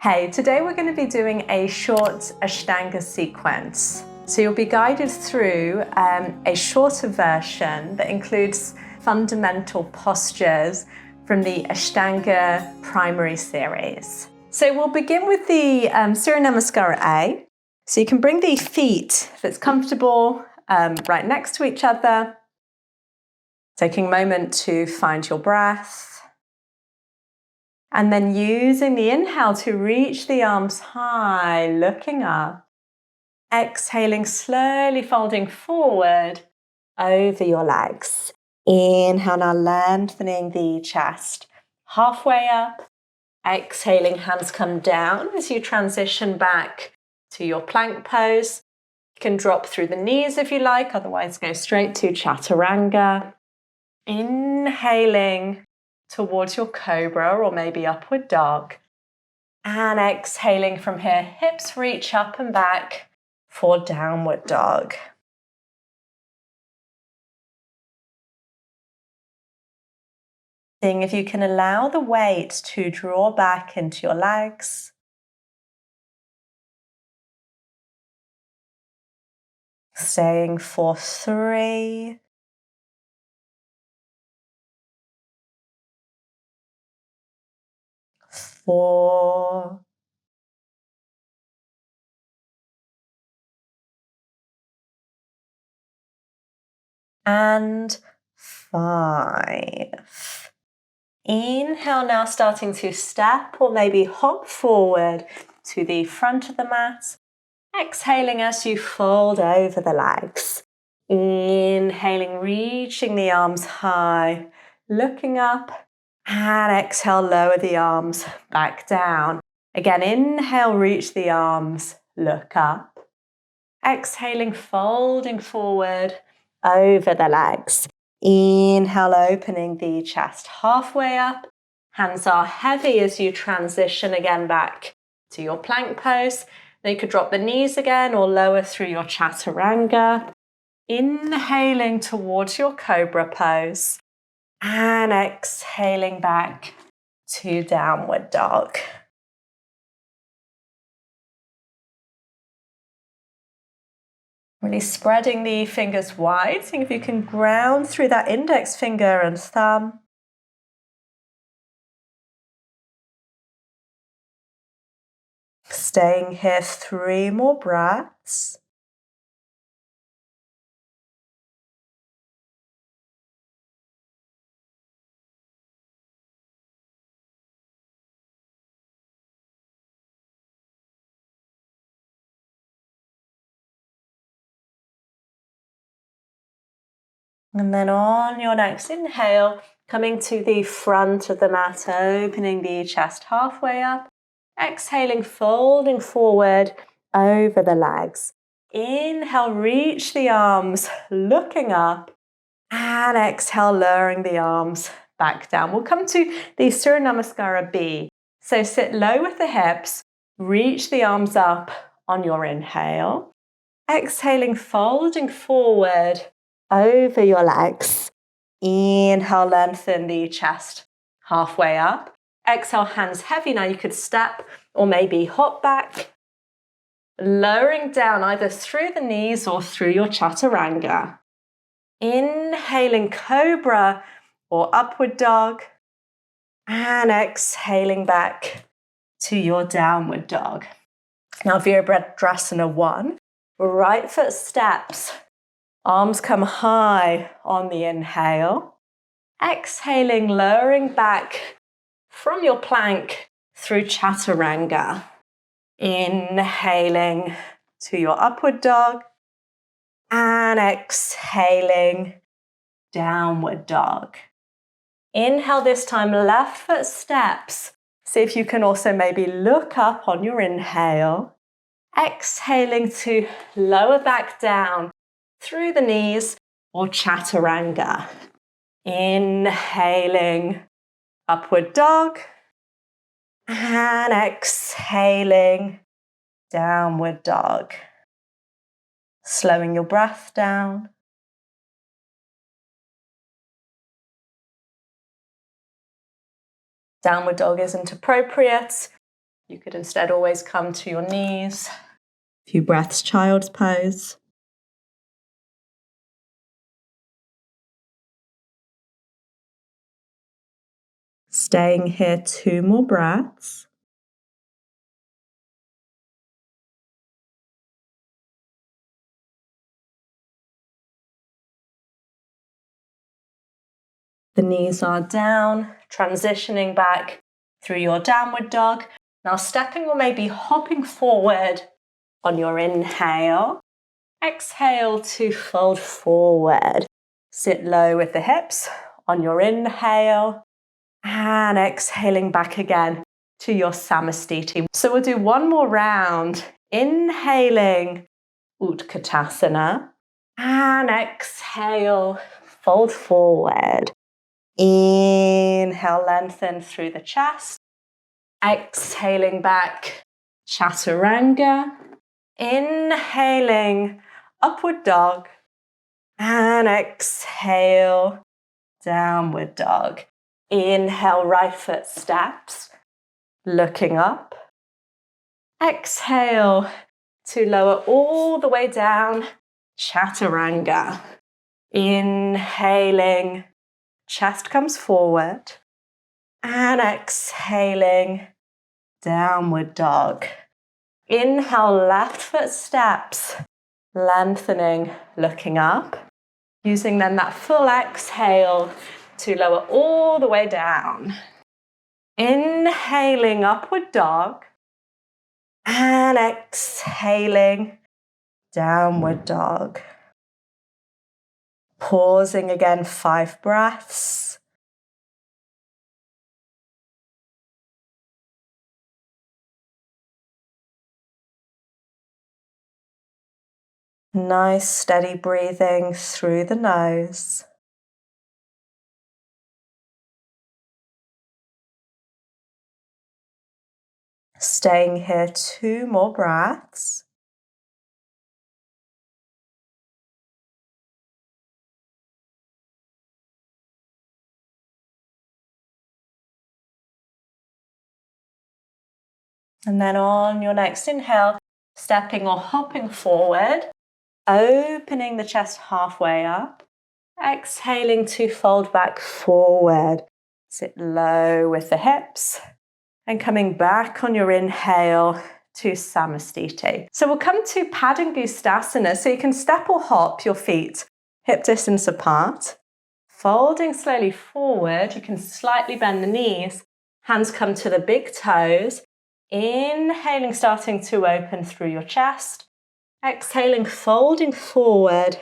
Hey, today we're going to be doing a short Ashtanga sequence. So you'll be guided through a shorter version that includes fundamental postures from the Ashtanga primary series. So we'll begin with the Surya Namaskara A. So you can bring the feet, if it's comfortable, right next to each other. Taking a moment to find your breath. And then using the inhale to reach the arms high, looking up. Exhaling, slowly folding forward over your legs. Inhale, now lengthening the chest. Halfway up. Exhaling, hands come down as you transition back to your plank pose. You can drop through the knees if you like, otherwise go straight to Chaturanga. Inhaling towards your cobra or maybe upward dog. And exhaling from here, hips reach up and back for downward dog. Seeing if you can allow the weight to draw back into your legs. Staying for 3, 4, and 5. Inhale, now starting to step or maybe hop forward to the front of the mat. Exhaling as you fold over the legs. Inhaling, reaching the arms high, looking up, and exhale, lower the arms back down. Again, inhale, reach the arms, look up. Exhaling, folding forward over the legs. Inhale, opening the chest halfway up. Hands are heavy as you transition again back to your plank pose. Then you could drop the knees again or lower through your Chaturanga. Inhaling towards your cobra pose. And exhaling back to downward dog. Really spreading the fingers wide, seeing if you can ground through that index finger and thumb. Staying here 3 more breaths. And then on your next inhale, coming to the front of the mat, opening the chest halfway up. Exhaling, folding forward over the legs. Inhale, reach the arms, looking up. And exhale, lowering the arms back down. We'll come to the Surya Namaskara B. So sit low with the hips, reach the arms up on your inhale. Exhaling, folding forward over your legs. Inhale, lengthen the chest halfway up. Exhale, hands heavy. Now you could step or maybe hop back. Lowering down either through the knees or through your Chaturanga. Inhaling cobra or upward dog. And exhaling back to your downward dog. Now Virabhadrasana 1. Right foot steps. Arms come high on the inhale. Exhaling, lowering back from your plank through Chaturanga. Inhaling to your upward dog. And exhaling, downward dog. Inhale this time, left foot steps. See if you can also maybe look up on your inhale. Exhaling to lower back down through the knees or Chaturanga. Inhaling, upward dog. And exhaling, downward dog. Slowing your breath down. Downward dog isn't appropriate. You could instead always come to your knees. A few breaths, child's pose. Staying here 2 more breaths. The knees are down, transitioning back through your downward dog. Now stepping or maybe hopping forward on your inhale. Exhale to fold forward. Sit low with the hips on your inhale. And exhaling back again to your Samastiti. So we'll do one more round. Inhaling, Utkatasana. And exhale, fold forward. Inhale, lengthen through the chest. Exhaling back, Chaturanga. Inhaling, upward dog. And exhale, downward dog. Inhale, right foot steps, looking up. Exhale to lower all the way down, Chaturanga. Inhaling, chest comes forward. And exhaling, downward dog. Inhale, left foot steps, lengthening, looking up. Using then that full exhale to lower all the way down. Inhaling, upward dog. And exhaling, downward dog. Pausing again, 5 breaths. Nice steady breathing through the nose. Staying here 2 more breaths. And then on your next inhale, stepping or hopping forward, opening the chest halfway up, exhaling to fold back forward. Sit low with the hips and coming back on your inhale to Samastiti. So we'll come to Padangusthasana. So you can step or hop your feet hip distance apart. Folding slowly forward, you can slightly bend the knees. Hands come to the big toes. Inhaling, starting to open through your chest. Exhaling, folding forward,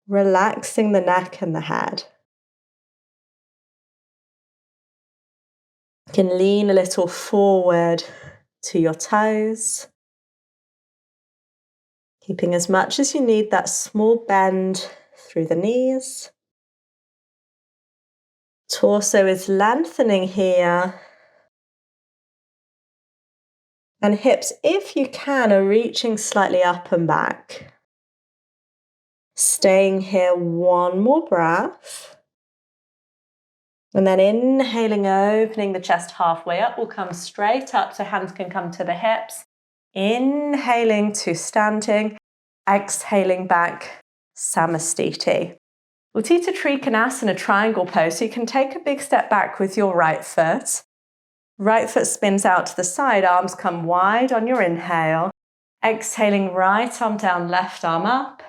relaxing the neck and the head. You can lean a little forward to your toes. Keeping as much as you need that small bend through the knees. Torso is lengthening here. And hips, if you can, are reaching slightly up and back. Staying here 1 more breath. And then inhaling, opening the chest halfway up. We'll come straight up so hands can come to the hips. Inhaling to standing. Exhaling back, Samastiti. Utthita Trikonasana, triangle pose. So you can take a big step back with your right foot. Right foot spins out to the side, arms come wide on your inhale. Exhaling, right arm down, left arm up.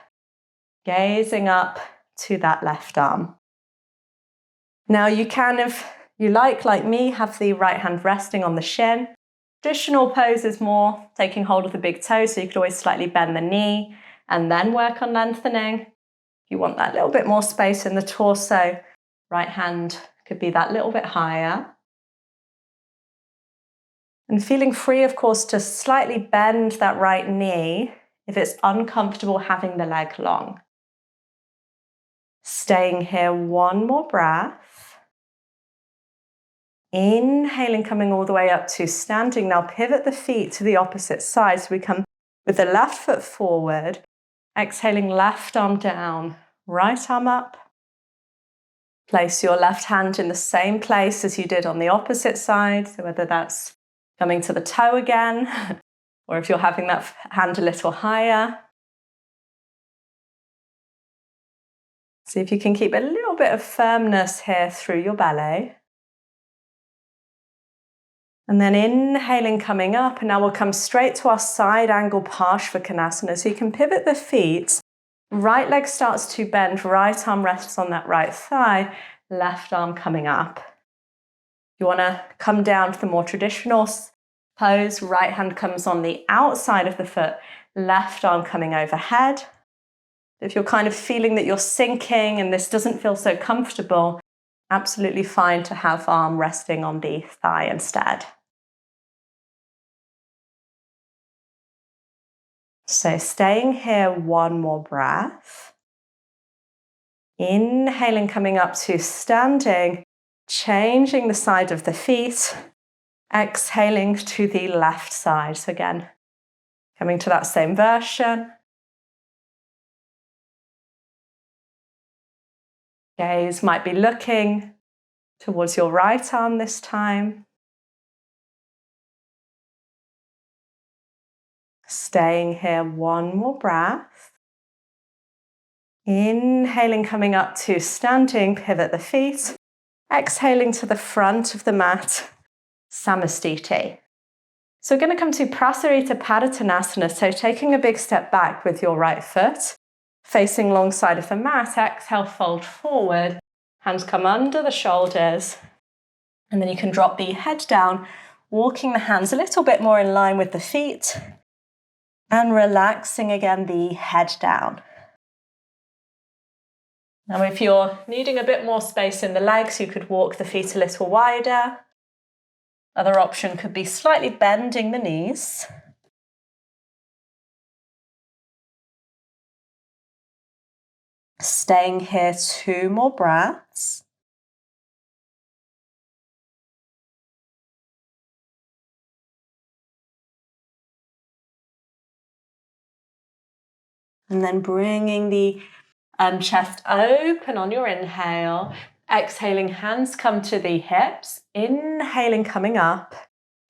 Gazing up to that left arm. Now you can, if you like me, have the right hand resting on the shin. Traditional pose is more taking hold of the big toe, so you could always slightly bend the knee and then work on lengthening. If you want that little bit more space in the torso, right hand could be that little bit higher. And feeling free, of course, to slightly bend that right knee if it's uncomfortable having the leg long. Staying here 1 more breath. Inhaling, coming all the way up to standing. Now pivot the feet to the opposite side. So we come with the left foot forward. Exhaling, left arm down, right arm up. Place your left hand in the same place as you did on the opposite side. So whether that's Coming to the toe again, or if you're having that hand a little higher. See if you can keep a little bit of firmness here through your belly. And then inhaling, coming up, and now we'll come straight to our side angle Parsvakonasana. So you can pivot the feet, right leg starts to bend, right arm rests on that right thigh, left arm coming up. You want to come down to the more traditional pose, right hand comes on the outside of the foot, left arm coming overhead. If you're kind of feeling that you're sinking and this doesn't feel so comfortable, absolutely fine to have arm resting on the thigh instead. So staying here, one more breath. Inhaling, coming up to standing, changing the side of the feet. Exhaling to the left side. So again, coming to that same version. Gaze might be looking towards your right arm this time. Staying here, one more breath. Inhaling, coming up to standing, pivot the feet. Exhaling to the front of the mat, Samastiti. So we're going to come to Prasarita Padottanasana. So taking a big step back with your right foot, facing alongside of the mat, exhale, fold forward, hands come under the shoulders, and then you can drop the head down, walking the hands a little bit more in line with the feet, and relaxing again the head down. Now if you're needing a bit more space in the legs, you could walk the feet a little wider. Other option could be slightly bending the knees. Staying here, 2 more breaths. And then bringing the chest open on your inhale. Exhaling, hands come to the hips. Inhaling, coming up.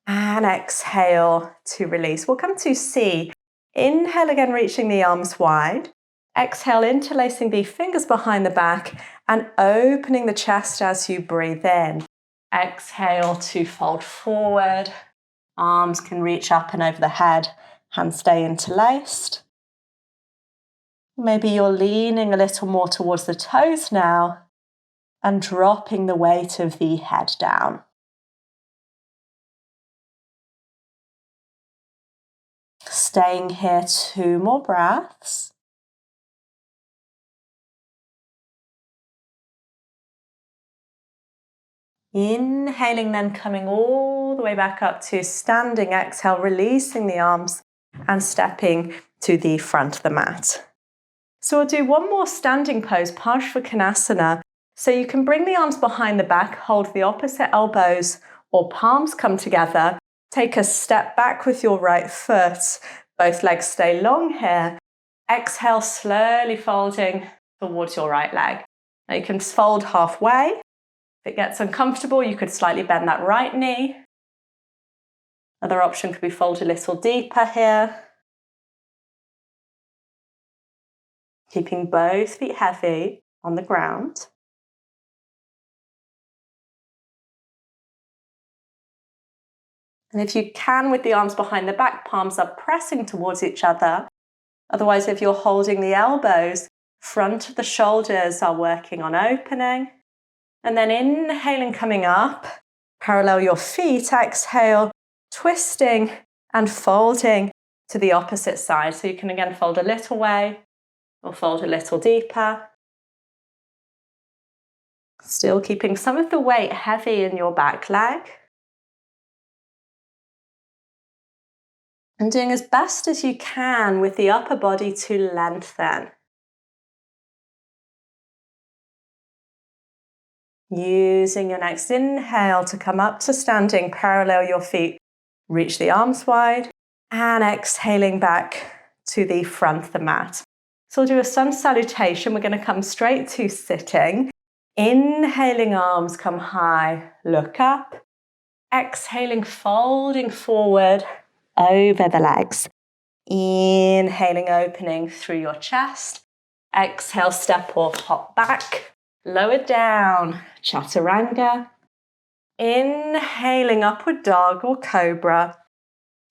And exhale to release. We'll come to C. Inhale again, reaching the arms wide. Exhale, interlacing the fingers behind the back and opening the chest as you breathe in. Exhale to fold forward. Arms can reach up and over the head. Hands stay interlaced. Maybe you're leaning a little more towards the toes now and dropping the weight of the head down. Staying here, 2 more breaths. Inhaling, then coming all the way back up to standing. Exhale, releasing the arms and stepping to the front of the mat. So we'll do one more standing pose, Parsvakonasana. So you can bring the arms behind the back, hold the opposite elbows or palms come together. Take a step back with your right foot. Both legs stay long here. Exhale, slowly folding towards your right leg. Now you can fold halfway. If it gets uncomfortable, you could slightly bend that right knee. Another option could be fold a little deeper here. Keeping both feet heavy on the ground. And if you can, with the arms behind the back, palms are pressing towards each other. Otherwise, if you're holding the elbows, front of the shoulders are working on opening. And then inhaling, coming up, parallel your feet, exhale, twisting and folding to the opposite side. So you can again fold a little way or fold a little deeper. Still keeping some of the weight heavy in your back leg. And doing as best as you can with the upper body to lengthen. Using your next inhale to come up to standing, parallel your feet, reach the arms wide, and exhaling back to the front of the mat. So we'll do a sun salutation. We're going to come straight to sitting. Inhaling, arms come high, look up. Exhaling, folding forward over the legs. Inhaling, opening through your chest. Exhale, step or hop back. Lower down, chaturanga. Inhaling, upward dog or cobra.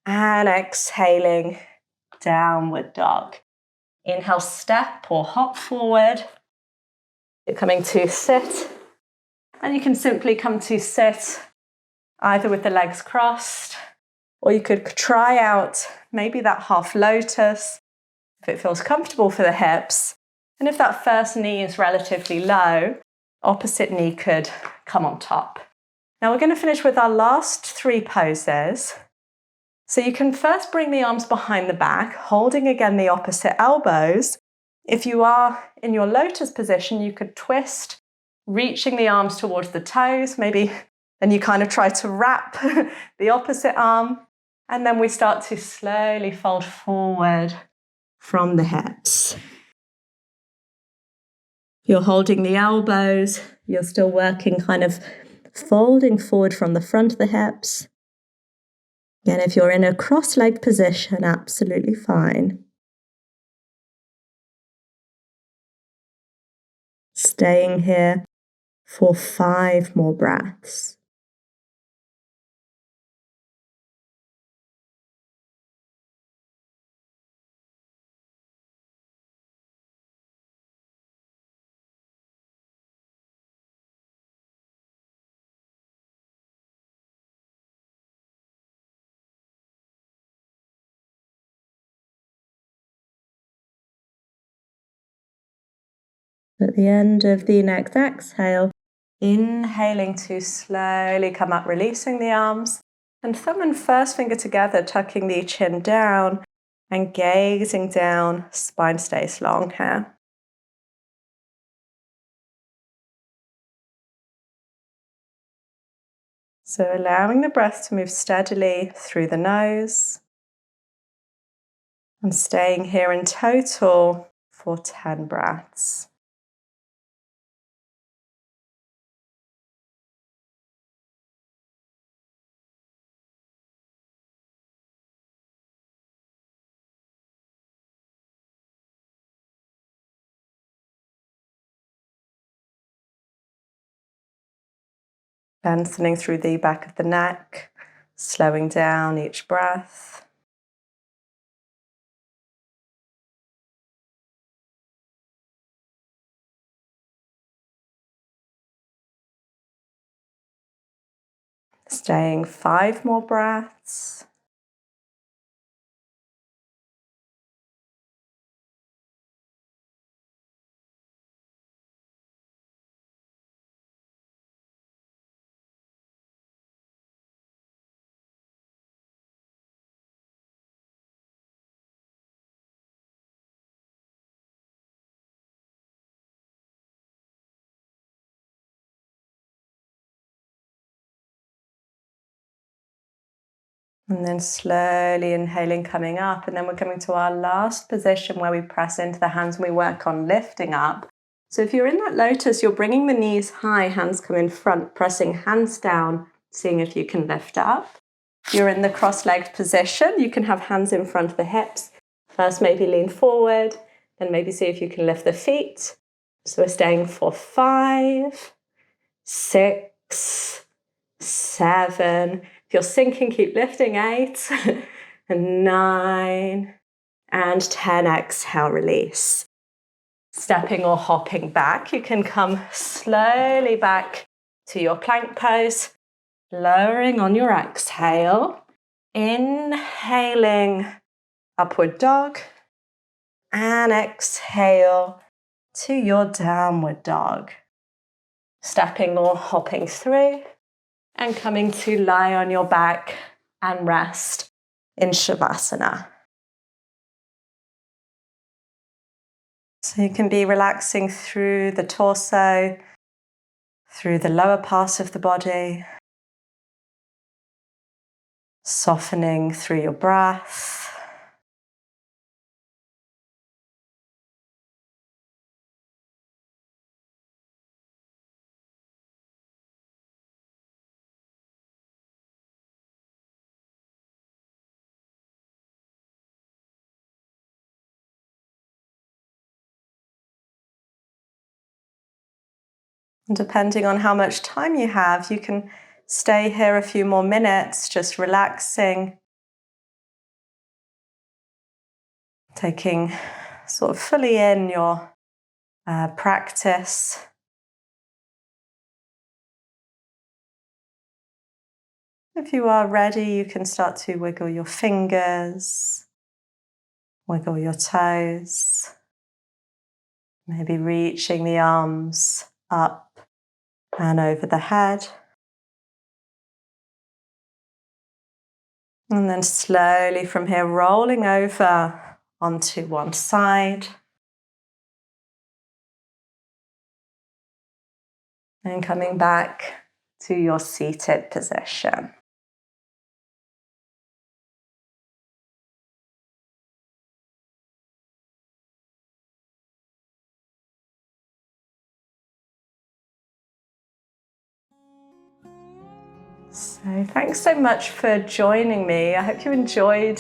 And exhaling, downward dog. Inhale, step or hop forward. You're coming to sit. And you can simply come to sit either with the legs crossed, or you could try out maybe that half lotus if it feels comfortable for the hips. And if that first knee is relatively low, opposite knee could come on top. Now we're going to finish with our last 3 poses. So you can first bring the arms behind the back, holding again the opposite elbows. If you are in your lotus position, you could twist, reaching the arms towards the toes. Maybe then you kind of try to wrap the opposite arm. And then we start to slowly fold forward from the hips. You're holding the elbows. You're still working kind of folding forward from the front of the hips. Again, if you're in a cross-legged position, absolutely fine. Staying here for 5 more breaths. At the end of the next exhale, inhaling to slowly come up, releasing the arms, and thumb and first finger together, tucking the chin down and gazing down, spine stays long here. So allowing the breath to move steadily through the nose and staying here in total for 10 breaths. Lengthening through the back of the neck, slowing down each breath. Staying 5 more breaths. And then slowly inhaling, coming up. And then we're coming to our last position where we press into the hands and we work on lifting up. So if you're in that lotus, you're bringing the knees high, hands come in front, pressing hands down, seeing if you can lift up. If you're in the cross-legged position, you can have hands in front of the hips. First, maybe lean forward, then maybe see if you can lift the feet. So we're staying for 5, 6, 7. If you're sinking, keep lifting. 8, and 9, and 10. Exhale, release. Stepping or hopping back, you can come slowly back to your plank pose, lowering on your exhale, inhaling, upward dog, and exhale to your downward dog. Stepping or hopping through, and coming to lie on your back and rest in Savasana. So you can be relaxing through the torso, through the lower parts of the body, softening through your breath. And depending on how much time you have, you can stay here a few more minutes, just relaxing, taking sort of fully in your practice. If you are ready, you can start to wiggle your fingers, wiggle your toes, maybe reaching the arms up and over the head. And then slowly from here, rolling over onto one side. And coming back to your seated position. So thanks so much for joining me. I hope you enjoyed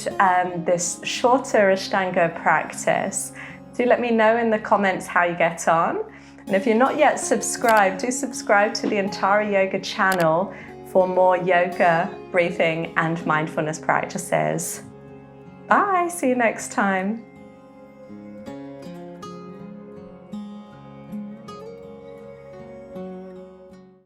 this shorter Ashtanga practice. Do let me know in the comments how you get on. And if you're not yet subscribed, do subscribe to the Antara Yoga channel for more yoga, breathing and mindfulness practices. Bye, see you next time.